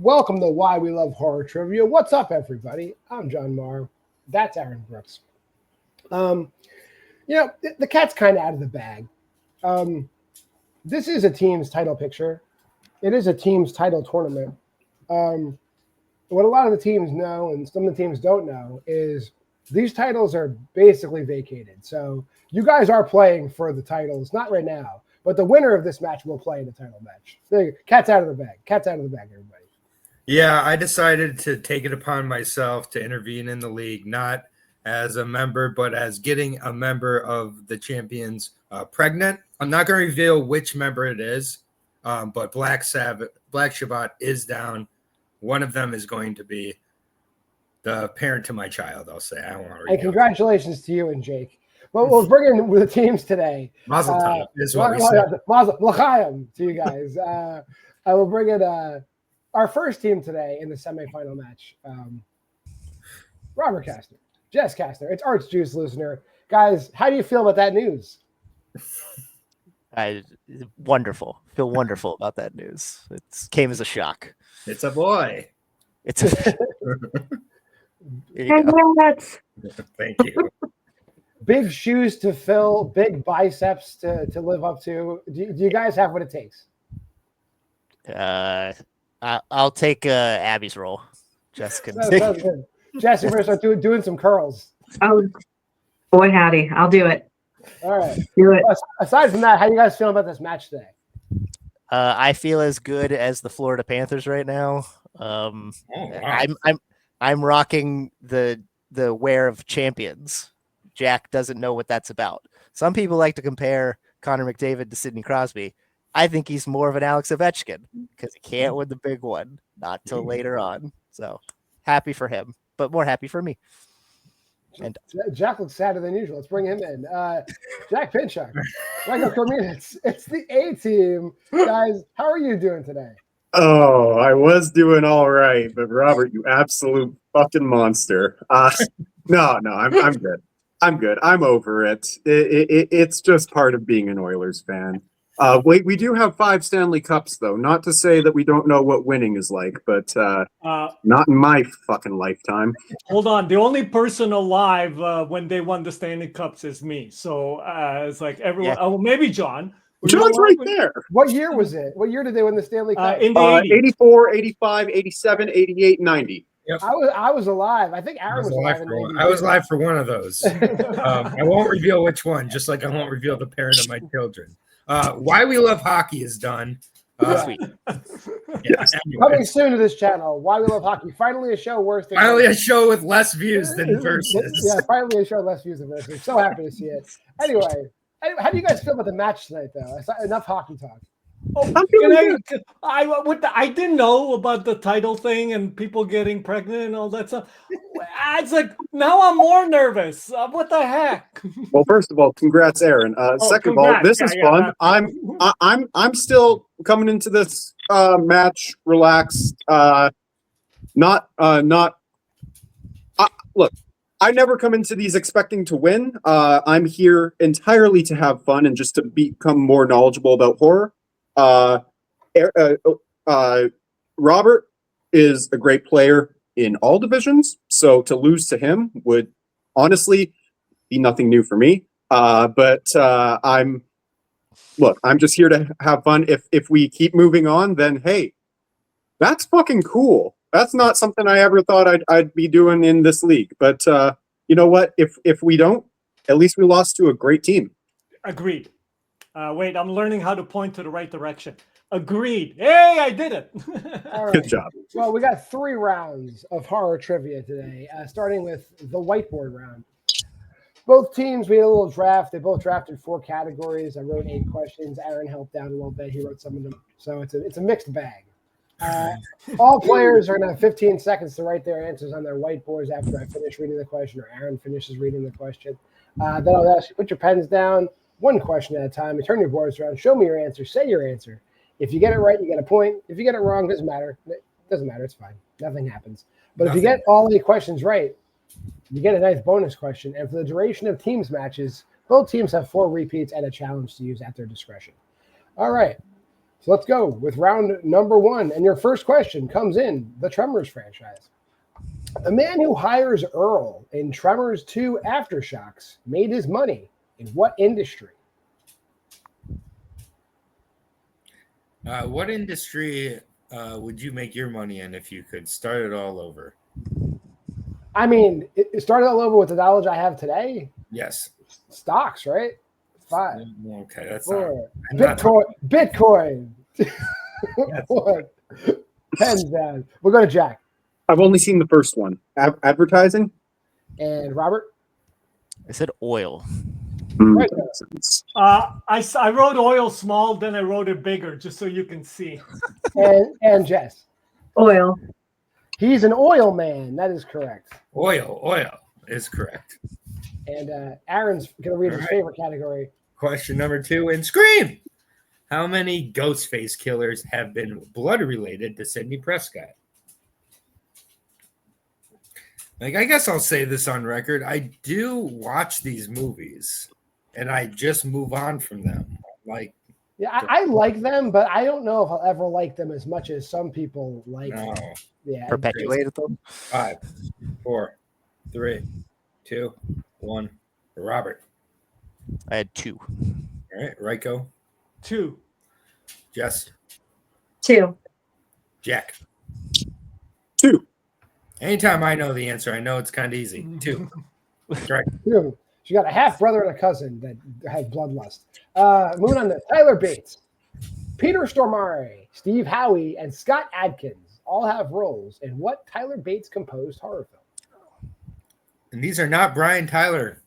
Welcome to Why We Love Horror Trivia. What's up, everybody? I'm JWMaher. That's Aaron Brooks. The cat's kind of out of the bag. This is a team's title picture. It is a team's title tournament. What a lot of the teams know and some of the teams don't know is these titles are basically vacated. So you guys are playing for the titles, not right now, but the winner of this match will play in the title match. There you go. Cat's out of the bag. Cat's out of the bag, everybody. Yeah, I decided to take it upon myself to intervene in the league, not as a member, but as getting a member of the champions pregnant. I'm not going to reveal which member it is, but Black Shabbat is down. One of them is going to be the parent to my child, I'll say. I don't want to reveal. And congratulations to you and Jake. Well, we'll bring in the teams today. Mazel tov is what we say. Mazel l'chaim to you guys. I will bring in our first team today in the semifinal match. Robert Kastner, Jess Kastner, it's Arts Juice listener. Guys, how do you feel about that news? Wonderful. Feel wonderful about that news. It came as a shock. It's a boy. It's a Thank you. Big shoes to fill, big biceps to live up to. Do you guys have what it takes? I'll take Abby's role. Jess can take. Jess, you're going to start doing some curls. Oh, boy, howdy. I'll do it. All right. Do it. Aside from that, how do you guys feel about this match today? I feel as good as the Florida Panthers right now. Wow. I'm rocking the wear of champions. Jack doesn't know what that's about. Some people like to compare Connor McDavid to Sidney Crosby. I think he's more of an Alex Ovechkin because he can't win the big one, not till later on. So happy for him, but more happy for me. And Jack looks sadder than usual. Let's bring him in. Jack Pinchuk. It's the A team. Guys, how are you doing today? Oh, I was doing all right, but Robert, you absolute fucking monster. No, I'm good. I'm good. I'm over it. It's just part of being an Oilers fan. We do have 5 Stanley Cups, though. Not to say that we don't know what winning is like, but not in my fucking lifetime. Hold on. The only person alive when they won the Stanley Cups is me. So it's like everyone. Yeah. Oh, maybe John. John's right there. What year was it? What year did they win the Stanley Cup? In the 80s. 84, 85, 87, 88, 90. Yep. I was alive. I think Aaron was alive. I was alive for one of those. I won't reveal which one, just like I won't reveal the parent of my children. Why We Love Hockey is done. Sweet. Yes. Coming soon to this channel. Why We Love Hockey. Finally a show worse than finally a show with less views than Versus. Yeah, finally a show with less views than Versus. So happy to see it. Anyway, how do you guys feel about the match tonight, though? Enough hockey talk. Oh, I didn't know about the title thing and people getting pregnant and all that stuff. It's like now I'm more nervous. What the heck? Well, first of all, congrats, Aaron. Second congrats. of all, this is fun. I'm still coming into this match relaxed. Look, I never come into these expecting to win. I'm here entirely to have fun and just to become more knowledgeable about horror. Robert is a great player in all divisions, so to lose to him would honestly be nothing new for me. But I'm just here to have fun. If we keep moving on, then hey, that's fucking cool. That's not something I ever thought I'd be doing in this league. But you know what? If we don't, at least we lost to a great team. Agreed. Wait, I'm learning how to point to the right direction. Agreed. Hey, I did it. All right. Good job. Well, we got 3 rounds of horror trivia today, starting with the whiteboard round. Both teams, we had a little draft. They both drafted 4 categories. I wrote 8 questions. Aaron helped out a little bit. He wrote some of them. So it's a mixed bag. All players are going to have 15 seconds to write their answers on their whiteboards after I finish reading the question or Aaron finishes reading the question. Then I'll ask you, put your pens down, 1 question at a time. You turn your boards around, show me your answer, say your answer. If you get it right, you get a point. If you get it wrong, doesn't matter. It doesn't matter. It's fine. Nothing happens. But if you get all 8 questions right, you get a nice bonus question. And for the duration of teams matches, both teams have 4 repeats and a challenge to use at their discretion. All right. So let's go with round number 1. And your first question comes in the Tremors franchise. The man who hires Earl in Tremors 2 Aftershocks made his money in what industry? What industry would you make your money in if you could start it all over? I mean, it started all over with the knowledge I have today. Yes. Stocks, right? 5. Okay, that's 4. not Bitcoin. 1. Pens down. We'll go to Jack. I've only seen the first one. Advertising? And Robert? I said oil. Right. Makes sense. I wrote oil small, then I wrote it bigger, just so you can see. And Jess. Oil. He's an oil man. That is correct. Oil is correct. And Aaron's going to read his favorite category. Question number 2 in Scream. How many Ghostface killers have been blood related to Sidney Prescott? Like, I guess I'll say this on record. I do watch these movies, and I just move on from them. Like, Yeah, I like them, but I don't know if I'll ever like them as much as some people like no. them. Yeah, Perpetuated them. 5, 4, 3, 2, 1. Robert. I had 2. All right, Ryko. 2. Jess. 2. Jack. 2. Anytime I know the answer, I know it's kind of easy. 2. Right. She got a half brother and a cousin that has bloodlust. Moving on to Tyler Bates, Peter Stormare, Steve Howie, and Scott Adkins all have roles in what Tyler Bates composed horror film? And these are not Brian Tyler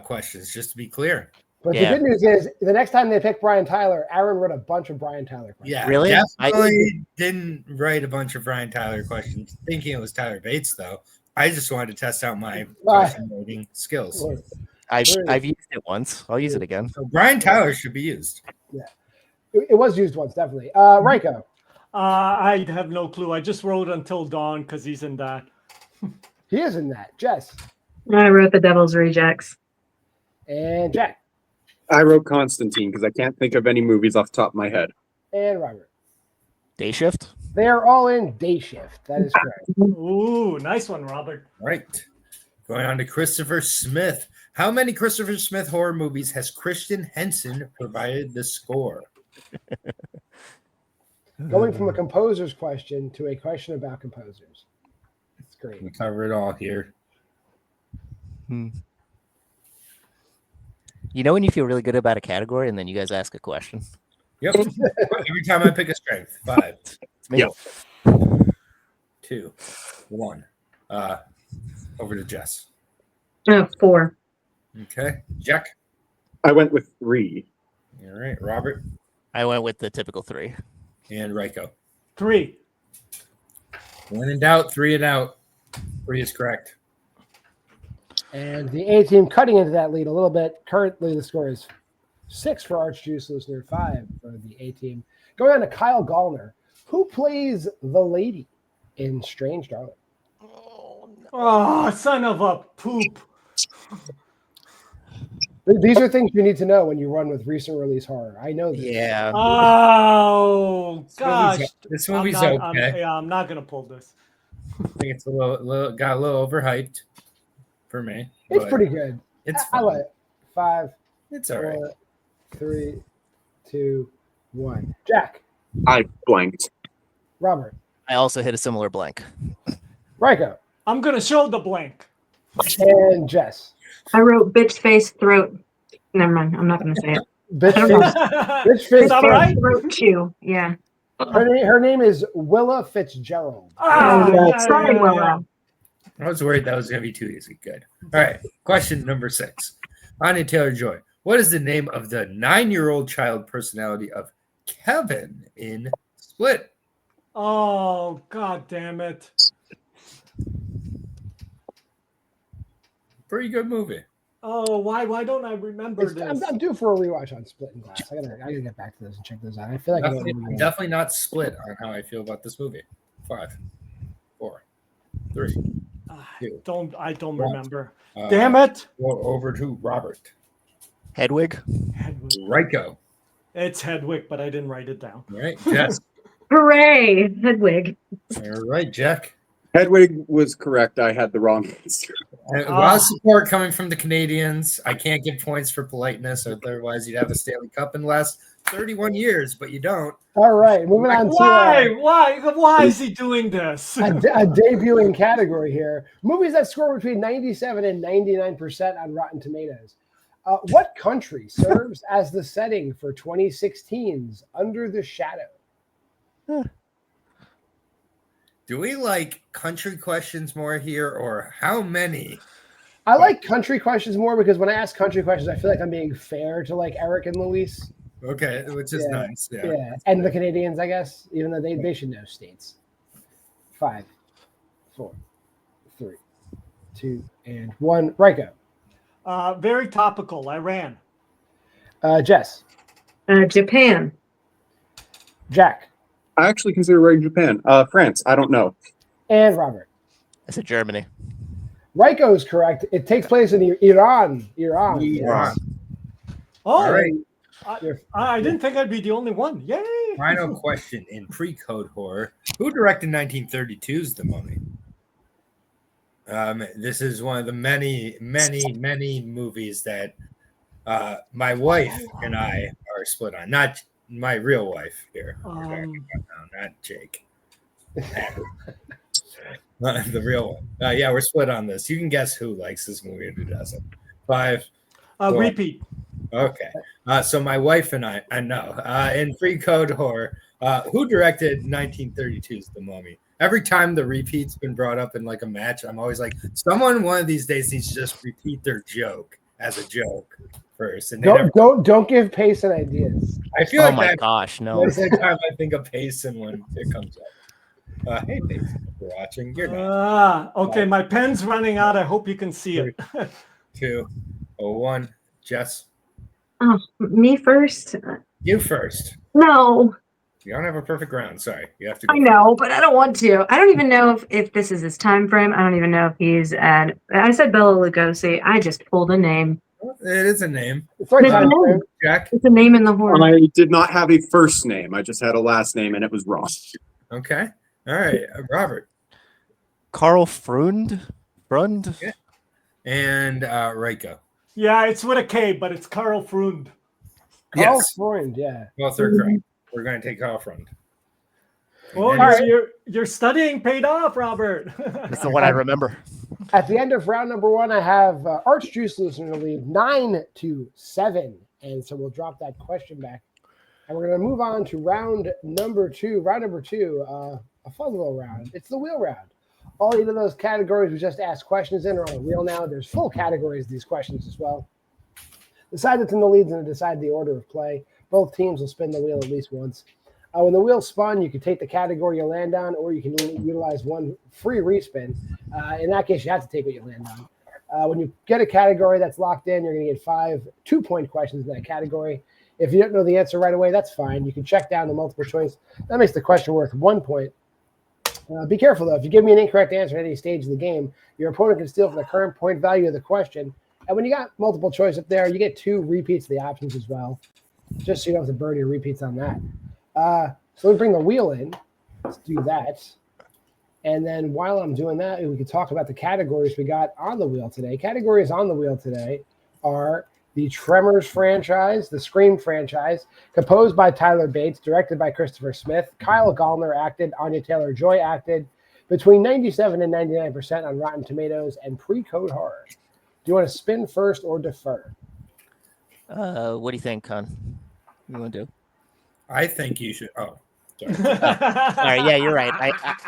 questions, just to be clear. But Yeah. the good news is, the next time they pick Brian Tyler, Aaron wrote a bunch of Brian Tyler questions. Yeah, Really? definitely didn't write a bunch of Brian Tyler questions thinking it was Tyler Bates, though. I just wanted to test out my question writing skills. I've used it once. I'll use it again. So Brian Tyler should be used. It was used once, definitely. Ryko. I have no clue. I just wrote Until Dawn because he's in that. He is in that. Jess. I wrote The Devil's Rejects. And Jack. I wrote Constantine because I can't think of any movies off the top of my head. And Robert. Day Shift. They are all in Day Shift. That is correct. Ooh, nice one, Robert. All right. Going on to Christopher Smith. How many Christopher Smith horror movies has Christian Henson provided the score? Going from a composer's question to a question about composers. It's great. We cover it all here. You know when you feel really good about a category and then you guys ask a question? Yep. Every time I pick a strength. 5, It's me. Yep. 2, 1. Over to Jess. 4. Okay. Jack. I went with 3. All right. Robert I went with the typical 3. and Ryko. 3. When in doubt, 3 and out. 3 is correct. And the A team cutting into that lead a little bit. Currently, the score is 6 for Archjuice Listener, 5 for the A team. Going on to Kyle Gallner, who plays the lady in Strange Darling. Oh, son of a poop. These are things you need to know when you run with recent release horror. I know this. Yeah. Oh, gosh. This movie's okay. okay. I'm not going to pull this. I think it's a little got a little overhyped for me. It's but pretty good. It's I fun. like it. 5, It's all right. 4, 3, 2, 1. Jack. I blanked. Robert. I also hit a similar blank. Ryko. I'm going to show the blank. And Jess. I wrote bitch face throat. Never mind. I'm not going to say it. Bitch I don't face. Bitch Is face. that right? Throat chew. Yeah. Her name is Willa Fitzgerald. Ah, Sorry, Willa. I was worried that was going to be too easy. Good. All right. Question number 6. Anya Taylor-Joy. What is the name of the 9-year-old child personality of Kevin in Split? Oh, God damn it. Pretty good movie. Oh, why don't I remember this? I'm due for a rewatch on Split and Glass. I gotta get back to those and check those out. I feel like I don't remember. Definitely not split on how I feel about this movie. 5, 4, 3. I don't One. remember. Damn it. Over to Robert. Hedwig. Ryko. It's Hedwig, but I didn't write it down. All right, Jess. Hooray, Hedwig. All right, Jack. Hedwig was correct. I had the wrong answer. A lot of support coming from the Canadians. I can't give points for politeness, otherwise you'd have a Stanley Cup in the last 31 years, but you don't. All right, moving on to Why is he doing this? a debuting category here. Movies that score between 97 and 99% on Rotten Tomatoes. What country serves as the setting for 2016's Under the Shadow? Do we like country questions more here, or how many? I like country questions more because when I ask country questions, I feel like I'm being fair to like Eric and Luis. Okay, which is nice. Yeah, and the Canadians, I guess, even though they should know states. 5, 4, 3, 2, and 1. Ryko. Very topical. Iran. Jess. Japan. Jack. I actually consider writing Japan. France. I don't know. And Robert. I said Germany. Ryko is correct. It takes place in Iran. Iran. Oh, All right. I didn't think I'd be the only one. Yay! Final question in pre-code horror: who directed 1932's The Mummy? This is one of the many movies that my wife and I are split on. Not my real wife here. Not Jake. The real one. Yeah, we're split on this. You can guess who likes this movie and who doesn't. 5. 4. Repeat. Okay. So my wife and I know. In free code horror, who directed 1932's The Mummy? Every time the repeat's been brought up in like a match, I'm always like, someone one of these days needs to just repeat their joke as a joke first. And don't give Payson ideas. I feel Oh like my gosh, no. That's the time I think of Payson when it comes up. Hey Payson, if you're watching, you're not. Okay, my pen's running out. I hope you can see it. 2, 1. Jess. Oh, me first? You first. No. You don't have a perfect round. Sorry. You have to go. I know, but I don't want to. I don't even know if this is his time frame. I don't even know if he's at. I said Bela Lugosi. I just pulled a name. It is a name. It's right time frame. Jack. It's a name in the horror. I did not have a first name. I just had a last name, and it was wrong. Okay. All right. Robert. Carl Frund? Yeah. And Reiko. Yeah, it's with a K, but it's Carl Frund. Carl Yes. Freund, yeah. Both are correct. We're going to take Carl Frund. Oh, your studying paid off, Robert. That's the one I remember. At the end of round number 1, I have Arch Juice losing the lead 9-7. And so we'll drop that question back. And we're going to move on to round number 2. Round number 2, a fun little round. It's the wheel round. All 8 of those categories we just asked questions in are on a wheel now. There's full categories of these questions as well. Decide that's in the leads and decide the order of play. Both teams will spin the wheel at least once. When the wheel's spun, you can take the category you land on, or you can utilize one free respin. In that case, you have to take what you land on. When you get a category that's locked in, you're going to get 5 2-point questions in that category. If you don't know the answer right away, that's fine. You can check down the multiple choice. That makes the question worth 1 point. Be careful, though. If you give me an incorrect answer at any stage of the game, your opponent can steal from the current point value of the question. And when you got multiple choice up there, you get 2 repeats of the options as well, just so you don't have to burn your repeats on that. So we bring the wheel in. Let's do that. And then while I'm doing that, we can talk about the categories we got on the wheel today. Categories on the wheel today are the Tremors franchise, the Scream franchise, composed by Tyler Bates, directed by Christopher Smith. Kyle Gallner acted, Anya Taylor-Joy acted, between 97 and 99% on Rotten Tomatoes, and pre-code horror. Do you want to spin first or defer? What do you think, Con? What do you want to do? I think you should. Oh, sorry. All right, yeah, you're right.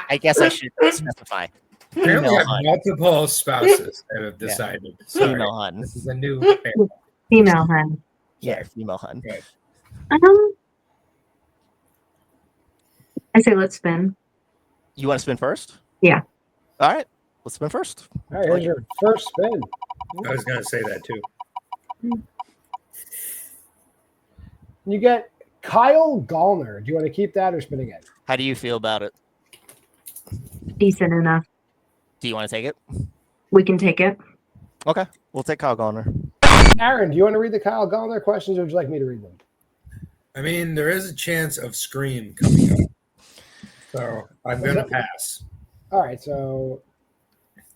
I guess I should specify. Apparently, Female have hunt. multiple spouses that have decided. Sorry. Female hunt. This is a new. Female hun. Yeah, female hunt. Right. I say let's spin. You want to spin first? Yeah. All right, let's spin first. All right, here's your first spin. I was going to say that too. You get Kyle Gallner. Do you want to keep that or spin again? How do you feel about it? Decent enough. Do you want to take it? We can take it. Okay, we'll take Kyle Gallner. Aaron, do you want to read the Kyle Gallner questions or would you like me to read them? I mean, there is a chance of Scream coming up. So I'm going to pass. All right, so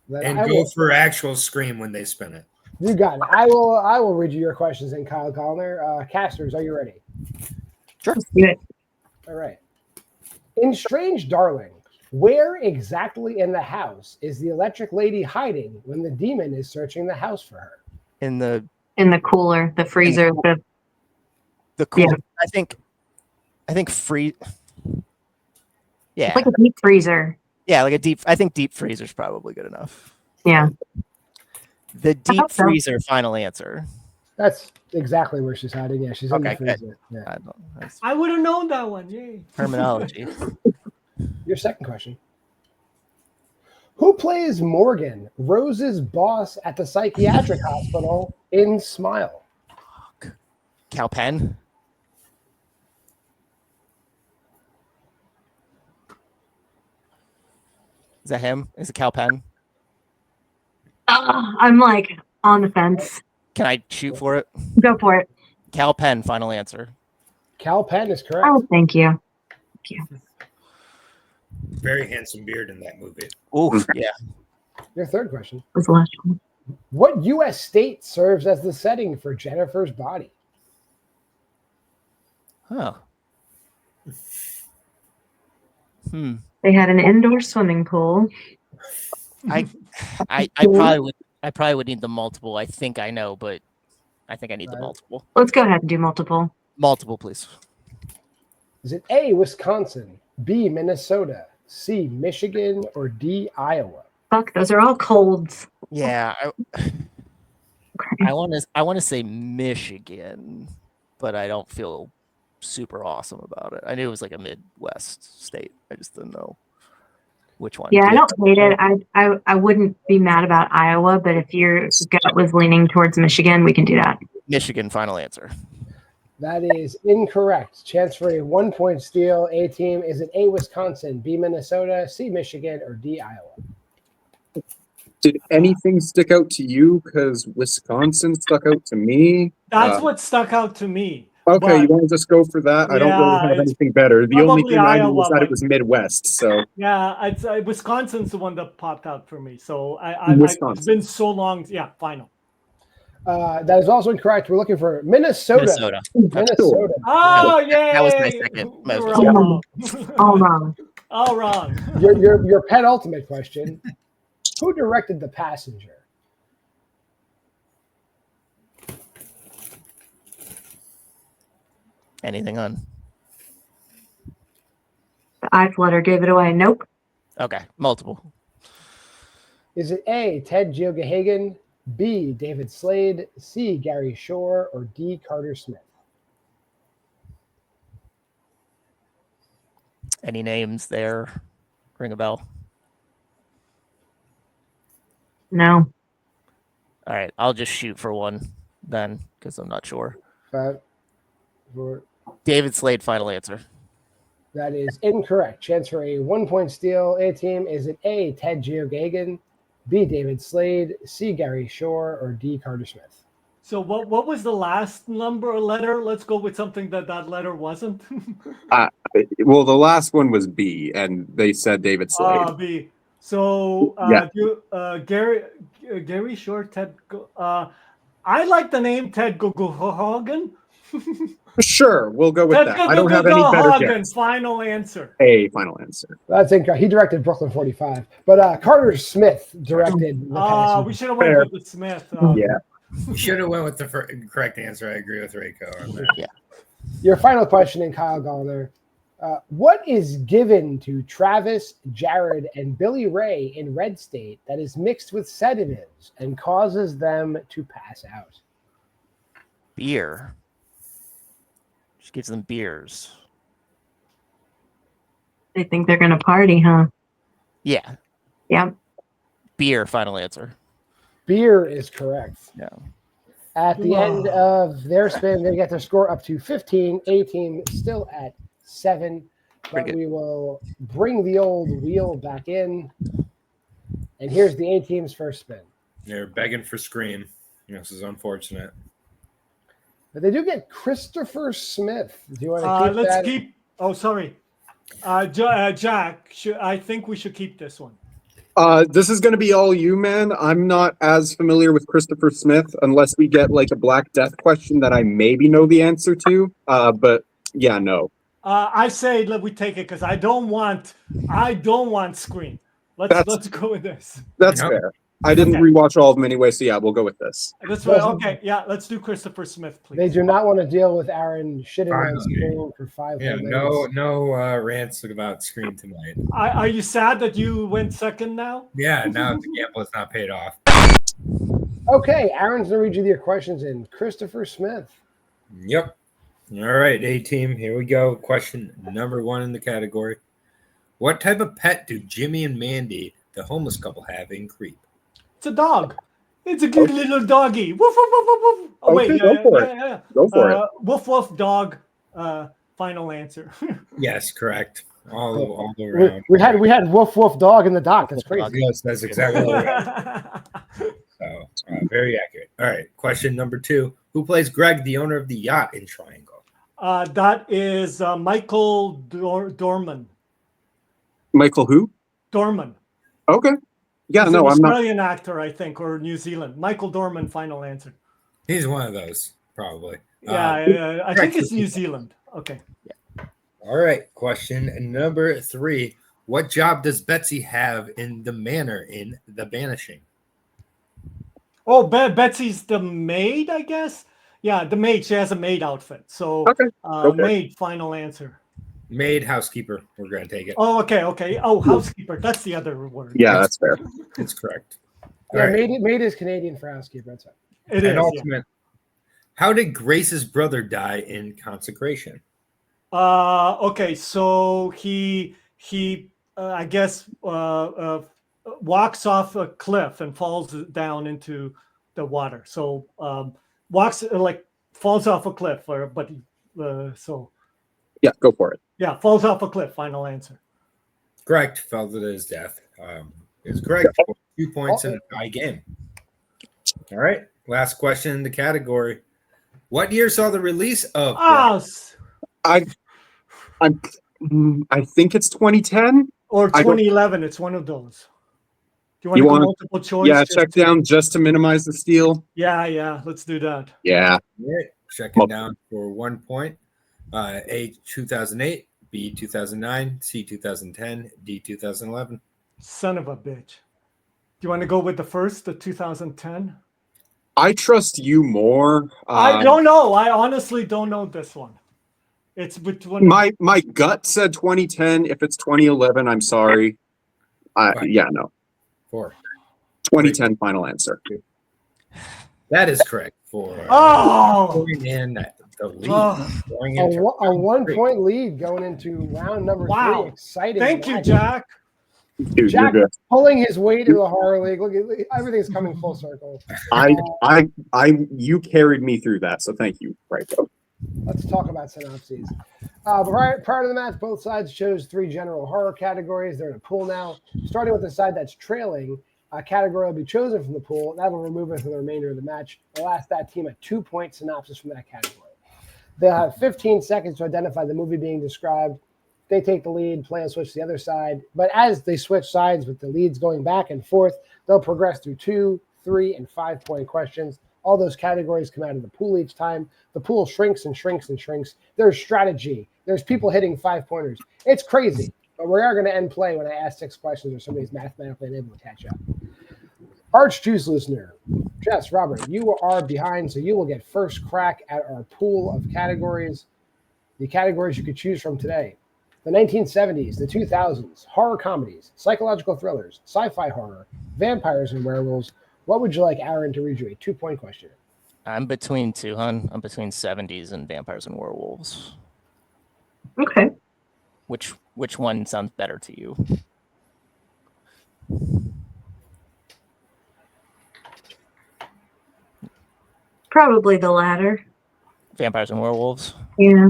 then And I go will, for actual Scream when they spin it. you got it. I will read you your questions and Kyle Gallner. Casters, are you ready? Let's do it. All right. In Strange Darling, where exactly in the house is the electric lady hiding when the demon is searching the house for her? In the Cooler, the freezer, cool. Yeah. I think free. Yeah. it's like a deep freezer. Yeah, like a deep. I think deep freezer's probably good enough. Yeah. The deep hope so. freezer final answer. That's exactly where she's hiding. Yeah, she's in the Okay, good. freezer. Yeah. That's I would have known that one. Yay. terminology. Your second question. Who plays Morgan, Rose's boss at the psychiatric hospital in Smile? Cal Penn. Is that him? Is it Cal Penn? I'm like on the fence. Can I shoot for it? Go for it. Cal Penn, final answer. Cal Penn is correct. Oh, thank you. Very handsome beard in that movie. Oh, yeah. Your third question. Was the last one. What U.S. state serves as the setting for Jennifer's body? Huh. They had an indoor swimming pool. I probably would need the multiple. I think I know, but I think I need the multiple. Let's go ahead and do multiple. Multiple, please. Is it A, Wisconsin, B, Minnesota, C, Michigan, or D, Iowa? Fuck, those are all colds. Yeah, Okay. I want to say Michigan, but I don't feel super awesome about it. I knew it was like a Midwest state. I just didn't know which one. Yeah, I don't hate it. I wouldn't be mad about Iowa, but if your gut was leaning towards Michigan, we can do that. Michigan, final answer. That is incorrect. Chance for a 1 point steal. A team. Is it A, Wisconsin, B, Minnesota, C, Michigan, or D, Iowa? Did anything stick out to you? Because Wisconsin stuck out to me. That's what stuck out to me. Okay, but- you want to just go for that? I don't really Yeah, have it's anything better. The only probably thing I knew Iowa, was that but- it was Midwest. So Yeah, it's Wisconsin's the one that popped out for me. So it's Wisconsin. been so long. Yeah, final. That is also incorrect. We're looking for Minnesota. Minnesota. Oh, yay! That was my second most. You were all wrong. All wrong. All wrong. Your penultimate question. Who directed The Passenger? Anything on? The eye flutter gave it away. Nope. Okay, multiple. Is it A, Ted Geoghegan, B, David Slade, C, Gary Shore, or D, Carter Smith? Any names there? Ring a bell. No. All right, I'll just shoot for one then, because I'm not sure. 5, 4. David Slade, final answer. That is incorrect. Chance for a 1 point steal. A team. Is it A, Ted Geoghegan, B, David Slade, C, Gary Shore, or D, Carter Smith? So what was the last number or letter? Let's go with something that letter wasn't. well, the last one was B, and they said David Slade. B. So Yeah. Gary Shore, Ted. I like the name Ted Geoghegan. Sure, we'll go with Ted that. I don't have any better Geoghegan. guess. Final answer. A final answer. That's incorrect. He directed Brooklyn 45, but Carter Smith directed The Passenger. We should have went Fair. with the Smith. Yeah. You should have went with the correct answer. I agree with Reiko on that. Yeah. Your final question in Kyle Gallner. What is given to Travis, Jared, and Billy Ray in Red State that is mixed with sedatives and causes them to pass out? Beer. Just gives them beers. They think they're going to party, huh? Yeah. Yeah. Beer, final answer. Beer is correct. Yeah. At the end of their spin, they get their score up to 15. A team still at 7. But Pretty good. we will bring the old wheel back in. And here's the A team's first spin. They're begging for Scream. This is unfortunate. But they do get Christopher Smith. Do you want to keep Let's that? keep. Oh, sorry. Jack, I think we should keep this one. This is going to be all you, man. I'm not as familiar with Christopher Smith unless we get like a Black Death question that I maybe know the answer to. But yeah, no. I say let we take it because I don't want Scream. Let's go with this. That's Yep. fair. I didn't Okay. rewatch all of them anyway, so yeah, we'll go with this. That's right. Okay, yeah, let's do Christopher Smith, please. They do not want to deal with Aaron shitting on Finally. screen for 5 Yeah, whole minutes. no rants about Scream tonight. Are you sad that you went second now? Yeah, now the gamble is not paid off. Okay, Aaron's going to read you your questions in Christopher Smith. Yep. All right, A-team, here we go. Question number 1 in the category. What type of pet do Jimmy and Mandy, the homeless couple, have in Creep? It's a dog. It's a good little doggy. Woof, woof, woof, woof, woof. Oh, Okay, wait. go for it. Yeah. Go for it. Woof, woof, dog. Final answer. Yes, correct. All around. We had Woof Woof Dog in the doc. That's crazy. Yes, that's exactly right. So, very accurate. All right, question number 2. Who plays Greg, the owner of the yacht in Triangle? That is Michael Dorman. Michael who? Dorman. Okay. Yeah, He's no, an I'm not. Australian actor, I think, or New Zealand. Michael Dorman, final answer. He's one of those, probably. Yeah, I think it's New Zealand. Okay. All right, question number 3. What job does Betsy have in the manor in The Vanishing? Oh, Betsy's the maid, I guess. Yeah, the maid. She has a maid outfit. So, Okay. Okay. maid. Final answer. Maid, housekeeper. We're going to take it. Oh, okay. Oh, housekeeper. That's the other word. Yeah, that's fair. It's correct. Yeah, All right. maid is Canadian for housekeeper. That's right. It is. And ultimate. How did Grace's brother die in Consecration? Okay, so he I guess walks off a cliff and falls down into the water. So falls off a cliff, Yeah, go for it. yeah, falls off a cliff. Final answer. Correct. Fell to his death. Is correct. 2 points in a tie game. All right. Last question in the category. What year saw the release of I think it's 2010. Or I don't- 2011. It's one of those. Do you want You to go wanna- multiple choice? Yeah, just check to- down just to minimize the steal. Yeah. Let's do that. Yeah. All right. Checking down for 1 point. A, 2008. B, 2009. C, 2010. D, 2011. Son of a bitch. Do you want to go with the 2010? I trust you more. I don't know. I honestly don't know this one. It's between My gut said 2010. If it's 2011, I'm sorry. Yeah, no. 4. 2010 final answer. That is correct for going in the lead. Going A into 1 point lead going into round number 3. Exciting. Thank you, match. Jack. Dude, Jack you're good. pulling his way to the horror league. Look, everything's coming full circle. You carried me through that, so thank you, Rico. Let's talk about synopses. Prior to the match, both sides chose 3 general horror categories. They're in a pool now. Starting with the side that's trailing, a category will be chosen from the pool. That will remove it for the remainder of the match. They'll ask that team a 2-point synopsis from that category. They'll have 15 seconds to identify the movie being described. They take the lead, play and switch to the other side. But as they switch sides with the leads going back and forth, they'll progress through 2, 3, and 5-point questions. All those categories come out of the pool each time. The pool shrinks and shrinks and shrinks. There's strategy. There's people hitting 5-pointers. It's crazy. But we are going to end play when I ask 6 questions or somebody's mathematically unable to catch up. Arch Juice listener, Jess, Robert, you are behind, so you will get first crack at our pool of categories. The categories you could choose from today: the 1970s, the 2000s, horror comedies, psychological thrillers, sci-fi horror, vampires and werewolves. What would you like Aaron to read you a 2-point question? I'm between 2, hun. I'm between 70s and vampires and werewolves. Okay. Which one sounds better to you? Probably the latter. Vampires and werewolves. Yeah.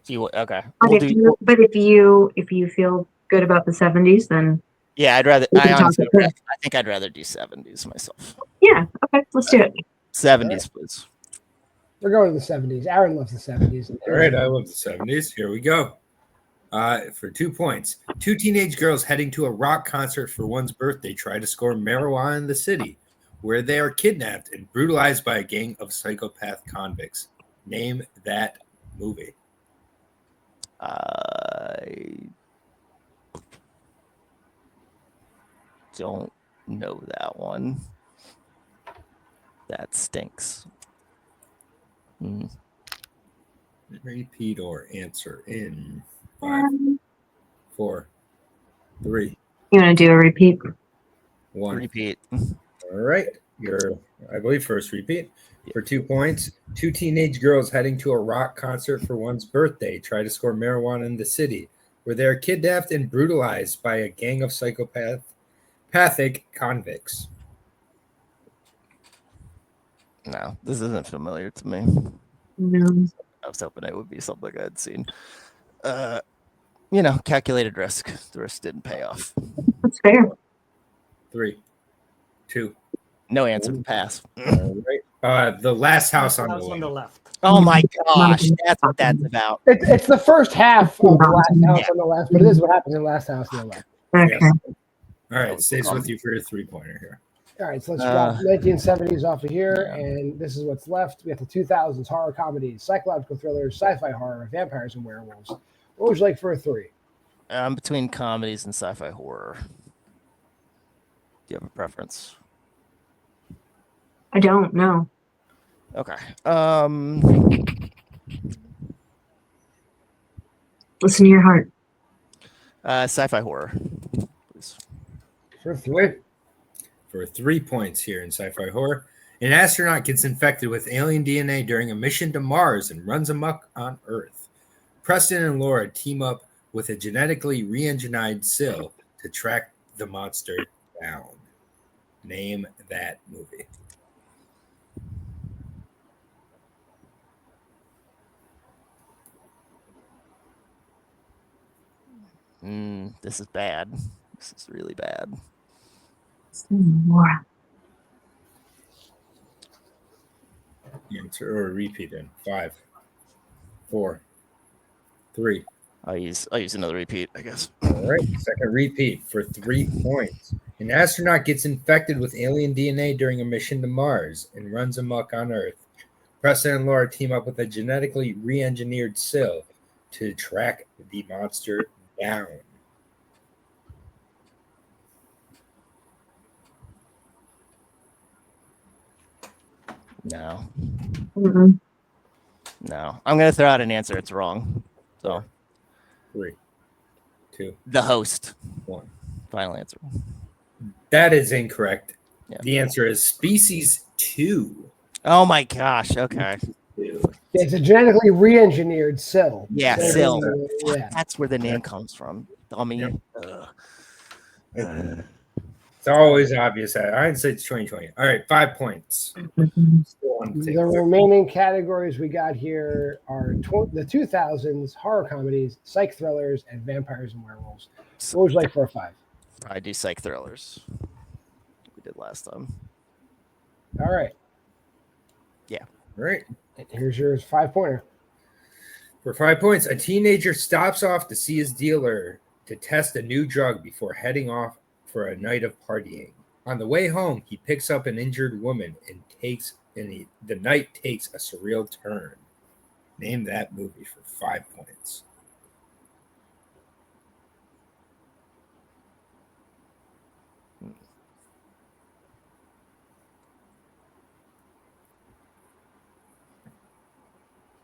Okay. But if you feel good about the 70s, then Yeah, I'd rather. We can I talk honestly, it through. I think I'd rather do 70s myself. yeah. Okay, let's do it. 70s, please. We're going to the 70s. Aaron loves the 70s. All right, I love the 70s. Here we go. For 2 points, 2 teenage girls heading to a rock concert for one's birthday try to score marijuana in the city, where they are kidnapped and brutalized by a gang of psychopath convicts. Name that movie. I don't know that one. That stinks. Repeat or answer in 5, 4, 3, You want to do a repeat? 1. Repeat. All right. Your, I believe, first repeat. For 2 points, 2 teenage girls heading to a rock concert for one's birthday try to score marijuana in the city, where they are kidnapped and brutalized by a gang of psychopathic convicts. No, this isn't familiar to me. No. I was hoping it would be something I'd seen. Calculated risk. The risk didn't pay off. That's fair. 3, 2. No answer. Pass. All right. The last house on the House on the left. left. Oh my gosh, that's what that's about. It's the first half of the last house on the left, but it is what happens in the last house on the left. Okay. Yes. All right. Stays with you for your 3-pointer here. All right, so let's drop 1970s off of here, and this is what's left. We have the 2000s horror comedies, psychological thrillers, sci-fi horror, vampires and werewolves. What would you like for a 3? I'm between comedies and sci-fi horror. Do you have a preference? I don't know. Okay. Listen to your heart. Sci-fi horror, please. For 3. For 3 points here in sci-fi horror, an astronaut gets infected with alien DNA during a mission to Mars and runs amok on Earth. Preston and Laura team up with a genetically re-engineered Syl to track the monster down. Name that movie. This is bad. This is really bad. Laura. Answer or repeat in 5, 4, 3. I'll use another repeat, I guess. All right, second repeat for 3 points. An astronaut gets infected with alien DNA during a mission to Mars and runs amok on Earth. Preston and Laura team up with a genetically re-engineered Syl to track the monster down. No. Mm-mm. No. I'm gonna throw out an answer. It's wrong. So 3, 2, the host. 1. Final answer. That is incorrect. Yeah. The answer is Species 2. Oh my gosh. Okay. It's a genetically re-engineered Syl. Yeah, Syl. Yeah. That's where the name comes from. Dummy. Yep. Ugh. It's always obvious. I'd say it's 2020. All right, 5 points. Still on the The table. remaining categories we got here are the 2000s horror comedies, psych thrillers, and vampires and werewolves. What would you like for a 5? I do psych thrillers. We did last time. All right. All right. Here's your 5-pointer. For 5 points, a teenager stops off to see his dealer to test a new drug before heading off for a night of partying. On the way home, he picks up an injured woman and the night takes a surreal turn. Name that movie for 5 points.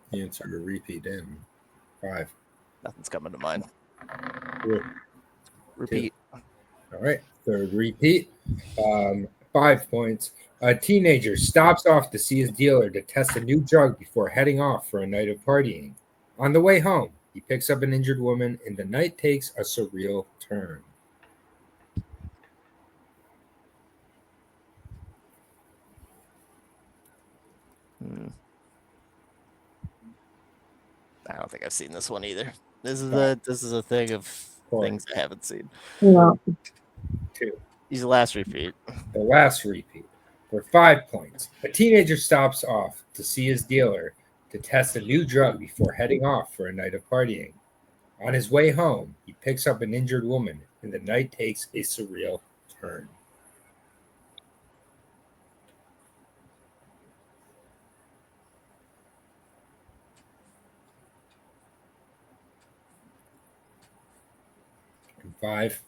The answer to repeat in 5. Nothing's coming to mind. 4. Repeat. All right, third repeat. 5 points. A teenager stops off to see his dealer to test a new drug before heading off for a night of partying. On the way home, he picks up an injured woman and the night takes a surreal turn. I don't think I've seen this one either. This is a thing of things I haven't seen. Well, 2. He's the last repeat. The last repeat. For 5 points, a teenager stops off to see his dealer to test a new drug before heading off for a night of partying. On his way home, he picks up an injured woman, and the night takes a surreal turn. In 5,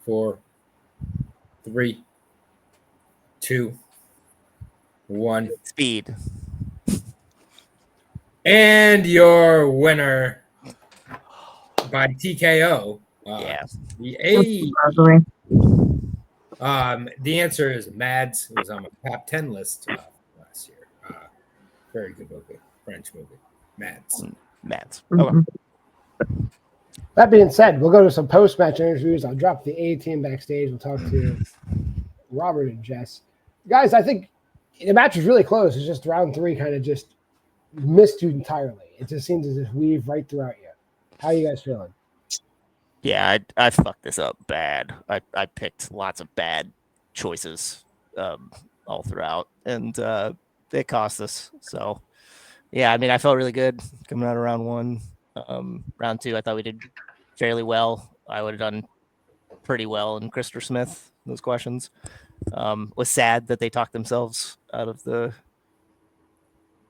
4, 3, 2, 1. Speed. And your winner by TKO. Yeah. The A. Ugly. The answer is Mads. It was on my top 10 list last year. Very good movie. French movie. Mads. Mads. Mhm. That being said, we'll go to some post-match interviews. I'll drop the A team backstage. We'll talk to Robert and Jess. Guys, I think the match was really close. It's just round 3 kind of just missed you entirely. It just seems as if we've right throughout you. How are you guys feeling? Yeah, I fucked this up bad. I picked lots of bad choices all throughout, and it cost us. So, yeah, I mean, I felt really good coming out of round 1. Round 2, I thought we did fairly well. I would have done pretty well in Christopher Smith, those questions. Was sad that they talked themselves out of the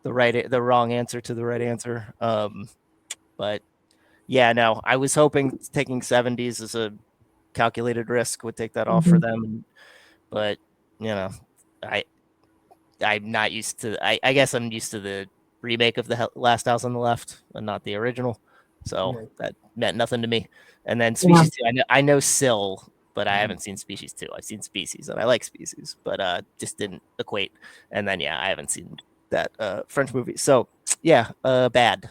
wrong answer to the right answer. But yeah, no, I was hoping taking 70s as a calculated risk would take that off for them. But, I'm not used to, I guess I'm used to the remake of the Last House on the Left and not the original. So that meant nothing to me. And then Species 2, I know Sill, but I haven't seen Species 2. I've seen Species, and I like Species, but just didn't equate. And then, I haven't seen that French movie. So, bad.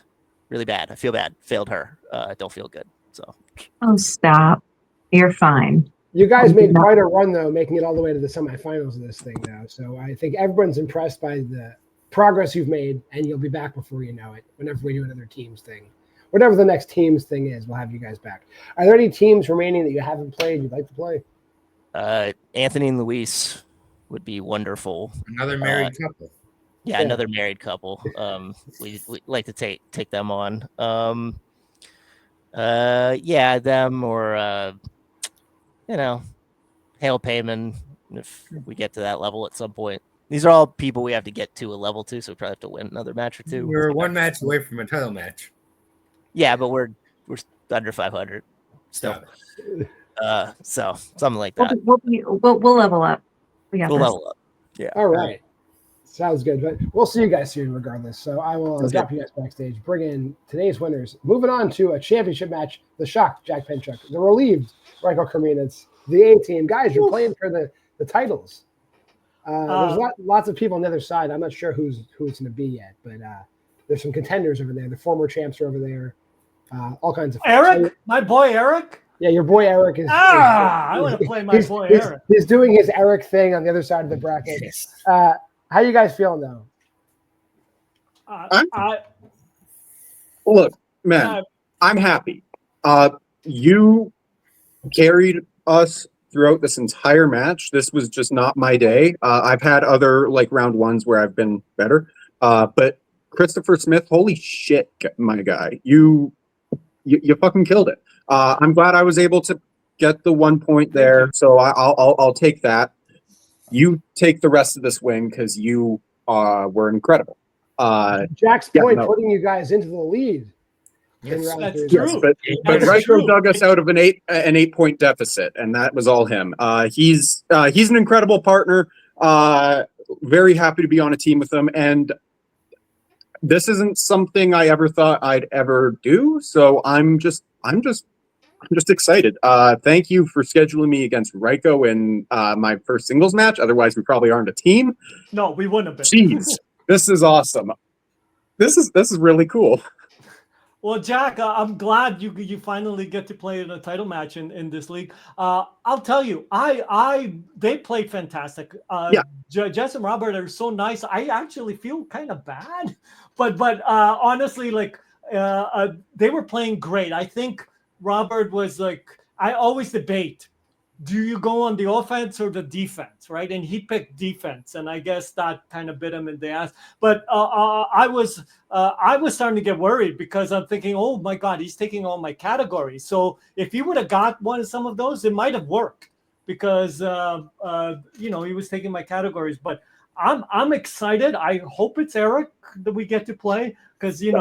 Really bad. I feel bad. Failed her. Don't feel good. So. Oh, stop. You're fine. You guys made quite a run, though, making it all the way to the semifinals of this thing now. So I think everyone's impressed by the progress you've made, and you'll be back before you know it. Whenever we do another teams thing, whatever the next teams thing is, we'll have you guys back. Are there any teams remaining that you haven't played you'd like to play? Anthony and Luis would be wonderful. Another married couple. Yeah, another married couple. We like to take them on. Them or Hale Payman if we get to that level at some point. These are all people we have to get to a level 2, so we probably have to win another match or 2. We're one match away from a title match. Yeah, but we're under 500 still. So something like that. We'll level up. We'll level up. Yeah. All right. Sounds good. But we'll see you guys soon regardless. So I will drop you guys backstage, bring in today's winners. Moving on to a championship match, the shocked Jack Penchuk, the relieved Michael Kreminitz, the A team. Guys, you're playing for the titles. There's lots of people on the other side. I'm not sure who's going to be yet, but there's some contenders over there. The former champs are over there. All kinds of Eric, my boy Eric. Yeah, your boy Eric is. I want to play my boy Eric. He's doing his Eric thing on the other side of the bracket. How you guys feeling though? Look, man, I'm happy. You carried us throughout this entire match. This was just not my day. I've had other round 1s where I've been better. But Christopher Smith, holy shit, my guy, you fucking killed it. I'm glad I was able to get the 1 point there. So I'll take that. You take the rest of this win because you were incredible. Jack's point, putting you guys into the lead. Yes, that's true. Yes, but Reichel dug us out of an 8-point deficit, and that was all him. He's an incredible partner. Very happy to be on a team with him, and this isn't something I ever thought I'd ever do. So I'm just excited. Thank you for scheduling me against Reiko in my first singles match. Otherwise, we probably aren't a team. No, we wouldn't have been. Jeez, this is awesome. This is really cool. Well, Jack, I'm glad you finally get to play in a title match in this league. I'll tell you, they played fantastic. Jess and Robert are so nice. I actually feel kind of bad, but honestly, they were playing great. I think Robert was I always debate do you go on the offense or the defense, right? And he picked defense, and I guess that kind of bit him in the ass. But I was starting to get worried because I'm thinking, oh my God, he's taking all my categories. So if he would have got some of those, it might have worked because he was taking my categories. But I'm excited. I hope it's Eric that we get to play because I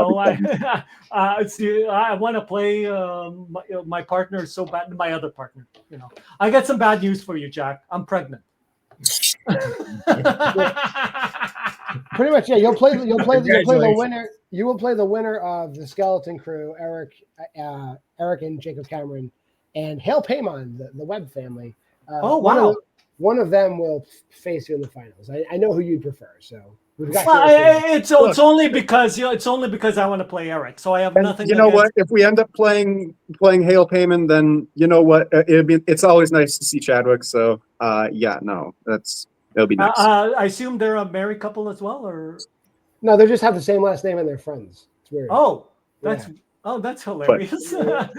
want to play my partner so bad. My other partner, I got some bad news for you, Jack. I'm pregnant. Pretty much, yeah. You'll play the winner. You will play the winner of the Skeleton Crew, Eric and Jacob Cameron, and Hail Paymon, the Webb family. Oh wow! One of them will face you in the finals. I know who you'd prefer, so we've got. It's only because I want to play Eric, so I have nothing. You know what? If we end up playing Hail Payman, then you know what? It's always nice to see Chadwick. So it'll be nice. I assume they're a married couple as well, or no? They just have the same last name and they're friends. It's weird. That's hilarious. All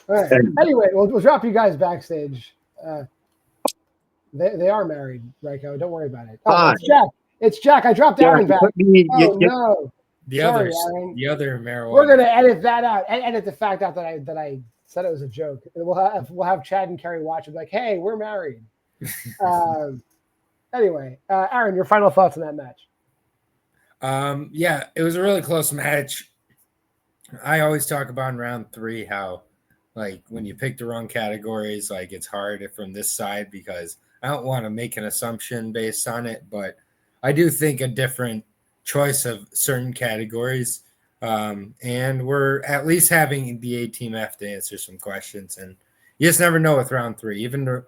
right. Anyway, we'll drop you guys backstage. They are married, Ryko. Don't worry about it. Oh, it's Jack. It's Jack. I dropped Aaron back. No. The other marijuana. We're gonna edit that out. Edit the fact out that I said it was a joke. We'll have Chad and Kerry watch and be like, hey, we're married. Anyway, Aaron, your final thoughts on that match? It was a really close match. I always talk about in round 3 how like when you pick the wrong categories, like it's hard from this side because I don't want to make an assumption based on it, but I do think a different choice of certain categories. And we're at least having the A team have to answer some questions, and you just never know with round 3. Even the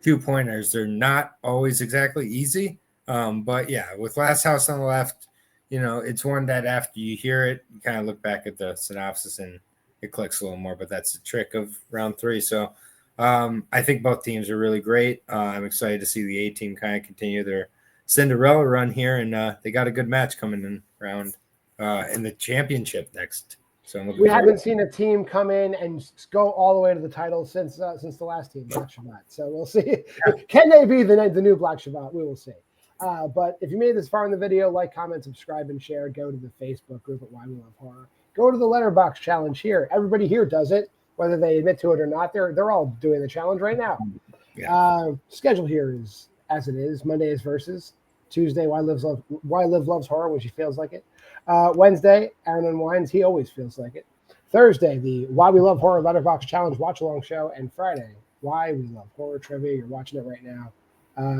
2-pointers, they're not always exactly easy. But yeah, with Last House on the Left, it's one that after you hear it, you kind of look back at the synopsis and it clicks a little more, but that's the trick of round 3. So I think both teams are really great. I'm excited to see the A team kind of continue their Cinderella run here, and they got a good match coming in round in the championship next. So we haven't seen a team come in and go all the way to the title since the last team, Black Shabbat. So we'll see. Can they be the new Black Shabbat? We will see. But if you made this far in the video, like, comment, subscribe, and share. Go to the Facebook group at Why We Love Horror. Go to the Letterboxd challenge here. Everybody here does it, whether they admit to it or not. They're all doing the challenge right now. Yeah. Schedule here is as it is. Monday is Versus. Tuesday, Why Liv Loves Horror when she feels like it. Wednesday, Aaron Unwinds. He always feels like it. Thursday, the Why We Love Horror Letterboxd challenge watch along show. And Friday, Why We Love Horror trivia. You're watching it right now.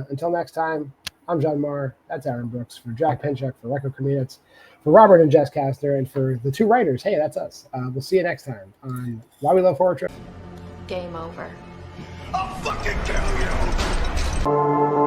Until next time, I'm JWMaher. That's Aaron Brooks. For Jack Pinchuk, for Ryko Kaminitz, for Robert and Jess Caster, and for the 2 writers, hey, that's us. We'll see you next time on Why We Love Horror Trivia. Game over. I'll fucking kill you!